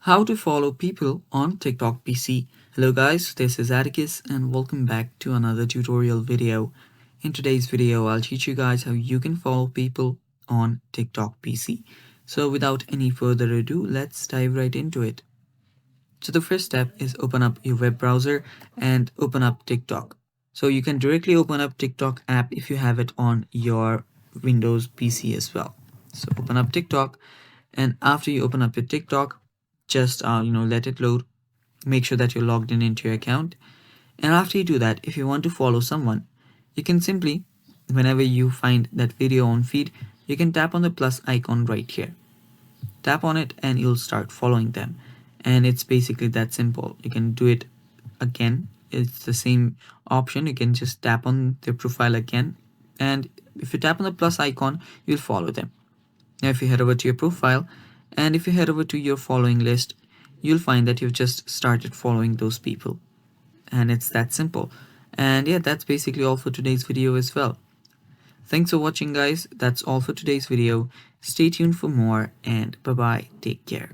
How to follow people on TikTok PC. Hello guys, this is Atticus and welcome back to another tutorial video. In today's video, I'll teach you guys how you can follow people on TikTok PC. So without any further ado, let's dive right into it. So the first step is open up your web browser and open up TikTok. So you can directly open up TikTok app if you have it on your Windows PC as well. So open up TikTok, and after you open up your TikTok, just let it load. Make sure that you're logged in into your account, and after you do that, if you want to follow someone, you can simply, whenever you find that video on feed, you can tap on the plus icon right here. Tap on it and you'll start following them, and it's basically that simple. You can do it again, it's the same option. You can just tap on their profile again, and if you tap on the plus icon, you'll follow them. Now if you head over to your profile and if you head over to your following list, you'll find that you've just started following those people, and it's that simple. And yeah, that's basically all for today's video as well. Thanks for watching guys. That's all for today's video. Stay tuned for more, and bye bye, take care.